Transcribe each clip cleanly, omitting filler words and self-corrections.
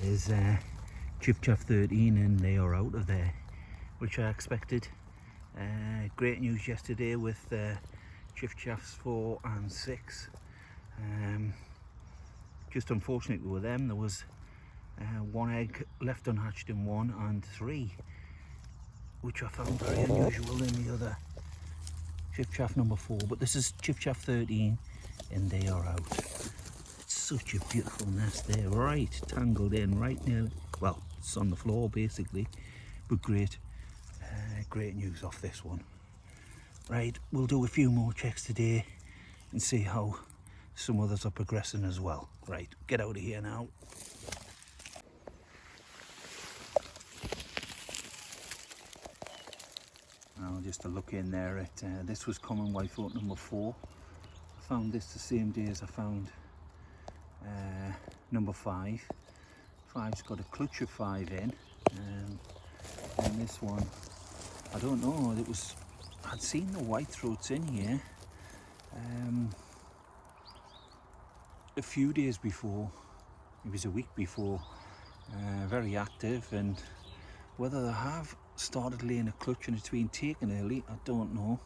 There's Chiff 13 and they are out of there, which I expected. Great news yesterday with Chiffs 4 and 6. Just unfortunate with them, there was one egg left unhatched in 1 and 3, which I found very unusual in the other Chiff number 4. But this is Chiff 13 and they are out. It's such a beautiful nest there, right tangled in, right near, well, it's on the floor basically, but great news off this one. Right, we'll do a few more checks today and see how some others are progressing as well. Right, get out of here now. Now just a look in there at this was common white throat number 4. I found this the same day as I found number 5. 5's got a clutch of 5 in, and this one, I don't know, I'd seen the white throats in here a few days before, it was a week before, very active, and whether they have started laying a clutch and it's been taken early, I don't know,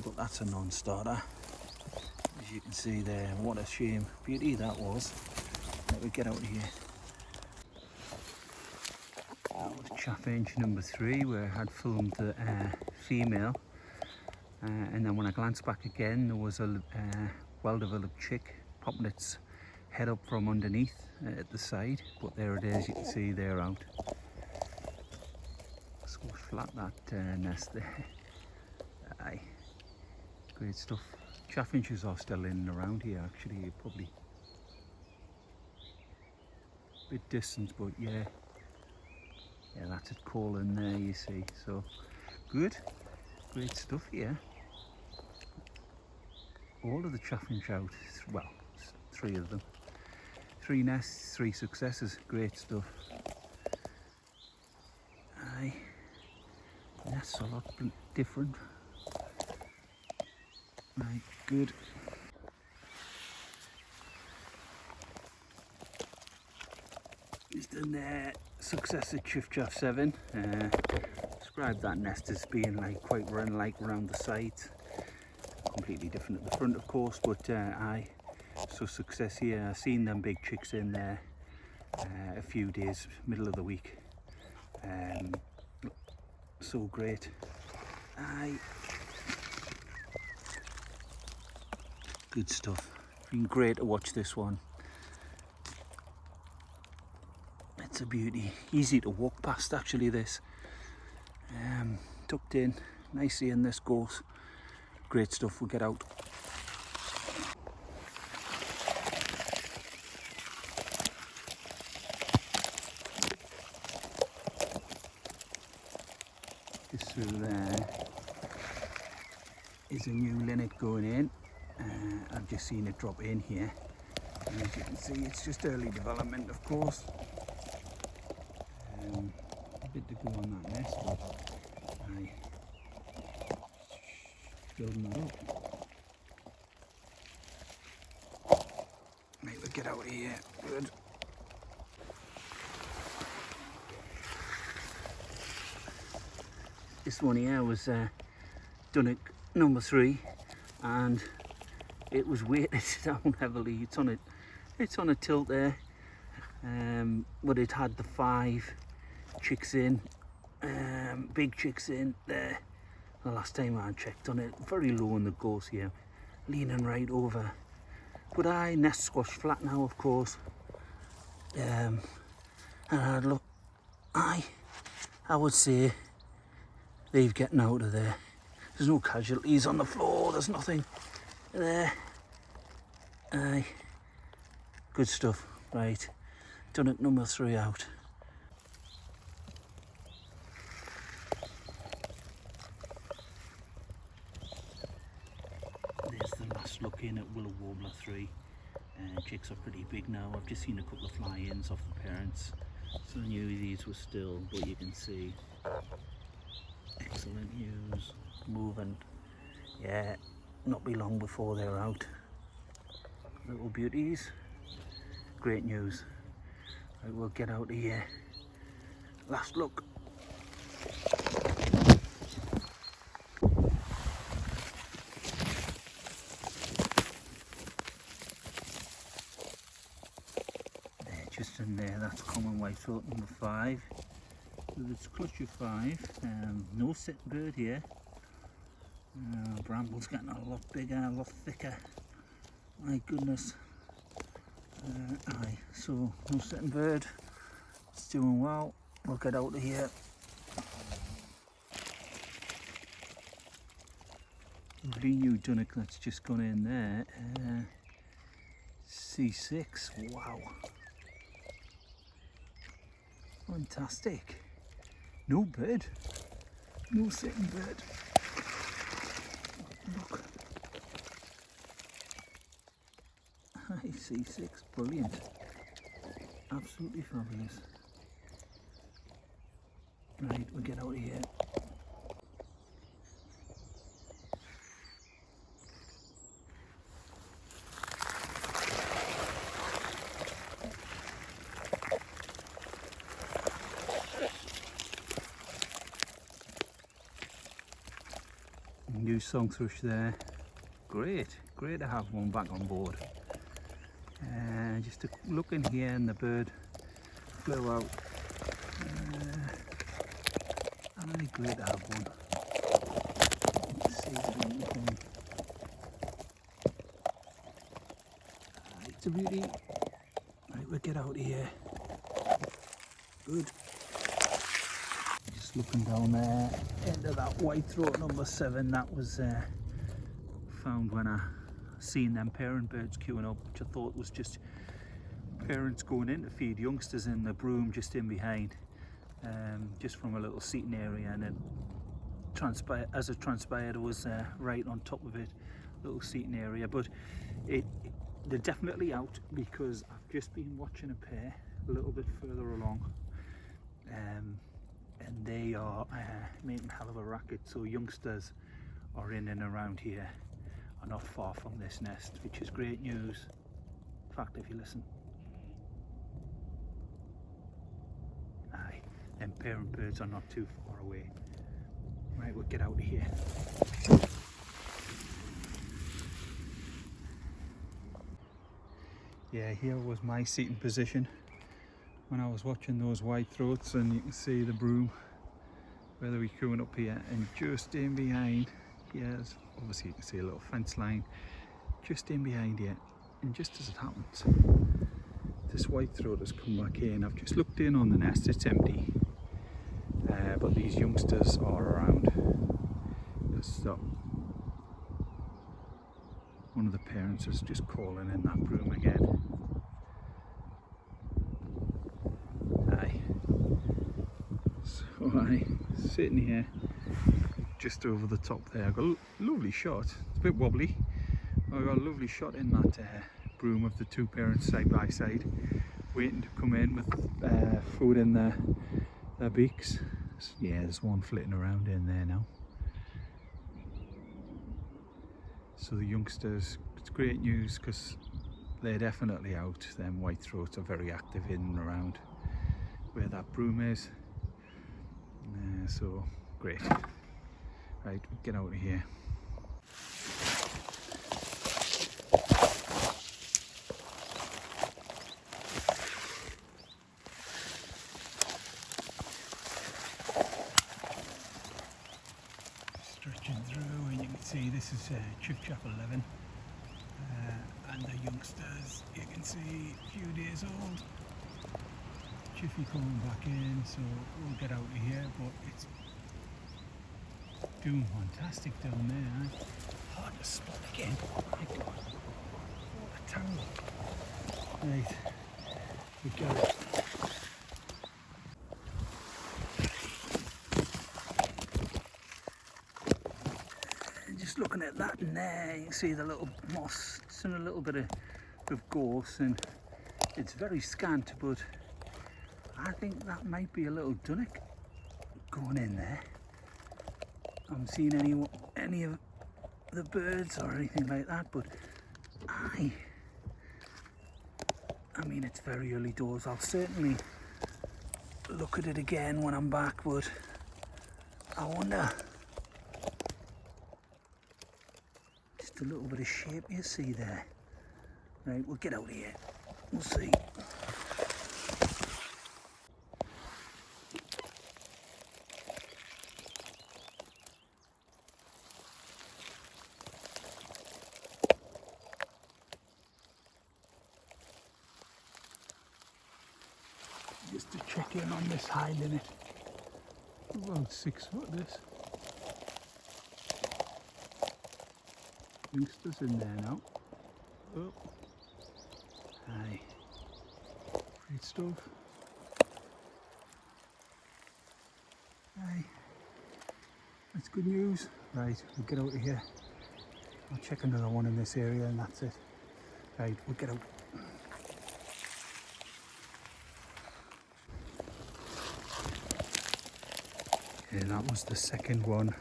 but that's a non-starter. As you can see there, what a shame, beauty that was. Let me get out of here. Chaffinch number 3, where I had filmed the female, and then when I glanced back again, there was a well-developed chick popping its head up from underneath at the side, but there it is, you can see they're out. So flat that nest there. Aye, great stuff. Chaffinches are still in and around here actually, probably a bit distant, but yeah, that's it calling there, you see. So good, great stuff here. All of the chaffinch out, well, 3 of them. 3 nests, 3 successes, great stuff. Aye, nests a lot different. Right, good. Just in there, successor Chiff 7. Describe that nest as being like quite wren-like around the sides. Completely different at the front, of course, but aye. So success here. I've seen them big chicks in there a few days, middle of the week. So great. Aye. Good stuff. Been great to watch this one. It's a beauty. Easy to walk past actually, this. Tucked in nicely in this gorse. Great stuff. We'll get out. Just through there is a new linnet going in. I've just seen it drop in here, and as you can see, it's just early development, of course. A bit to go on that nest, but aye, building that up. Maybe we'll get out of here. Good. This one here was Dunnock number 3, and it was weighted down heavily. It's on a tilt there, but it had the 5 chicks in, big chicks in there. The last time I checked on it, very low in the gorse here, leaning right over. But I nest squashed flat now, of course. And I'd look, I would say they've getting out of there. There's no casualties on the floor. There's nothing there. Aye, good stuff. Right, Dunnock number 3 out. There's the last look in at Willow Warbler 3. Chicks are pretty big now. I've just seen a couple of fly-ins off the parents, so I knew these were still, but you can see excellent news. Moving, yeah, not be long before they're out. Little beauties, great news. Right, we'll get out of here. Last look. There, just in there, that's common white-throat number 5. With its clutch of 5. No sitting bird here. Bramble's getting a lot bigger, a lot thicker. My goodness. Aye, so no sitting bird. It's doing well. We'll get out of here. Lovely new Dunnock that's just gone in there. C6. Wow. Fantastic. No bird. No sitting bird. Look. Hi, C6. Brilliant. Absolutely fabulous. Right, we'll get out of here. New song thrush there. Great to have one back on board. Just to look in here and the bird flew out. Really great to have one. Let's see if we can. It's a beauty. Right, we'll get out of here. Good. Just looking down there into that white-throat number 7 that was found when I seen them parent birds queuing up, which I thought was just parents going in to feed youngsters in the broom just in behind, just from a little seating area, and then as it transpired it was right on top of it, little seating area. But they're definitely out, because I've just been watching a pair a little bit further along, and they are making a hell of a racket. So youngsters are in and around here, are not far from this nest, which is great news. In fact, if you listen, aye, them parent birds are not too far away. Right, we'll get out of here. Yeah, here was my seating position when I was watching those white-throats, and you can see the broom where they were queuing up here, and just in behind here, obviously you can see a little fence line just in behind here, and just as it happens, this white-throat has come back in. I've just looked in on the nest, it's empty, but these youngsters are around. So one of the parents is just calling in that broom again. Aye. So sitting here just over the top there. I've got a lovely shot. It's a bit wobbly. I've got a lovely shot in that broom of the two parents side by side, waiting to come in with food in their beaks. So, yeah, there's one flitting around in there now. So the youngsters, it's great news, because they're definitely out. Them white-throats are very active in and around where that broom is. So great. Right, get out of here. Stretching through, and you can see this is Chick Chap 11, and the youngsters, you can see a few days old. Chiffy coming back in, so we'll get out of here, but it's doing fantastic down there. Hard to spot again. My God, what a tangle. Right, we go. Just looking at that in there, you can see the little moss. It's in a little bit of gorse, and it's very scant, but I think that might be a little Dunnock going in there. I haven't seen any of the birds or anything like that, but I mean, mean, it's very early doors. I'll certainly look at it again when I'm back, but I wonder. Just a little bit of shape you see there. Right, we'll get out of here. We'll see. Just to check in on this high linnet. About 6 foot this. Youngsters in there now. Oh. Aye. Great stuff. Aye. That's good news. Right, we'll get out of here. I'll check another one in this area and that's it. Right, we'll get out. Yeah, that was the second one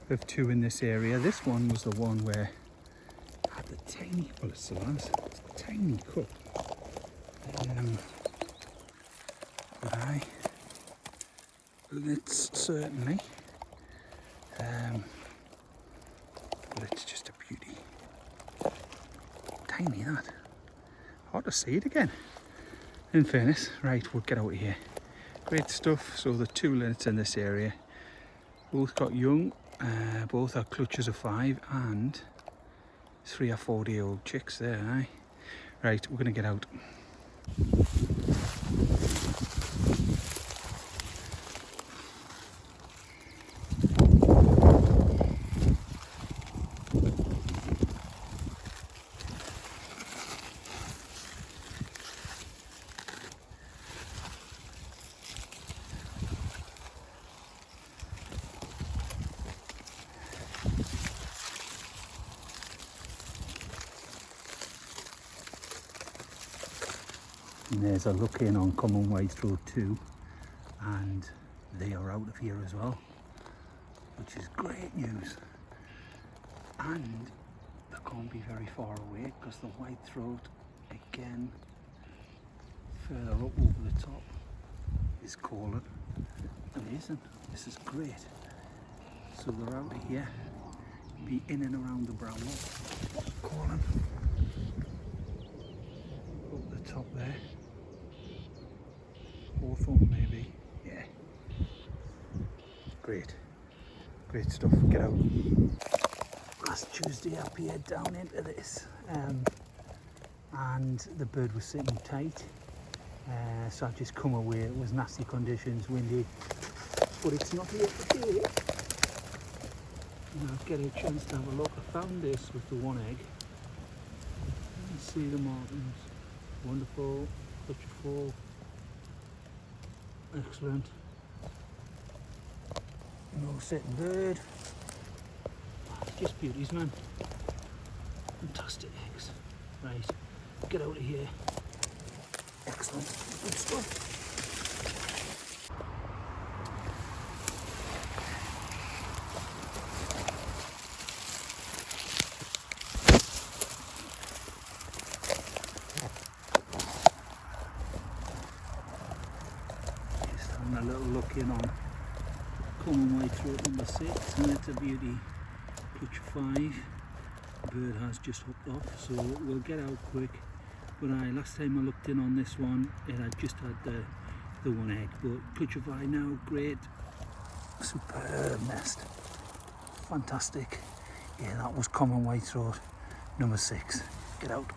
of 2 in this area. This one was the one where I had the tiny, well it still has, it's a tiny cup. But aye, it's certainly, but it's just a beauty. Tiny that. Hard to see it again. In fairness, right, we'll get out of here. Great stuff. So the 2 linnets in this area, both got young, both are clutches of 5 and 3 or 4 day old chicks there, aye. Right, we're going to get out. And there's a look in on Common Way Road 2, and they are out of here as well, which is great news. And they can't be very far away because the white throat, again, further up over the top, is calling. Amazing, this is great. So they're out of here, be in and around the bramble, calling. Up the top there. Hawthorn maybe, yeah. Great stuff. Get out. Last Tuesday I peered down into this, and the bird was sitting tight, so I've just come away. It was nasty conditions, windy, but it's not here today. And I'll get a chance to have a look. I found this with the 1 egg. You can see the markings. Wonderful, clutch of 4. Excellent. No sitting bird. Just beauties, man. Fantastic eggs. Right, get out of here. Excellent. Good stuff. A little look in on Common Way Throat number 6, and it's a beauty. Clutch 5. The bird has just hooked off, so we'll get out quick. But last time I looked in on this one, it had just had the 1 egg. But clutch of 5 now, great, superb nest, fantastic. Yeah, that was Common Way Throat number 6. Get out.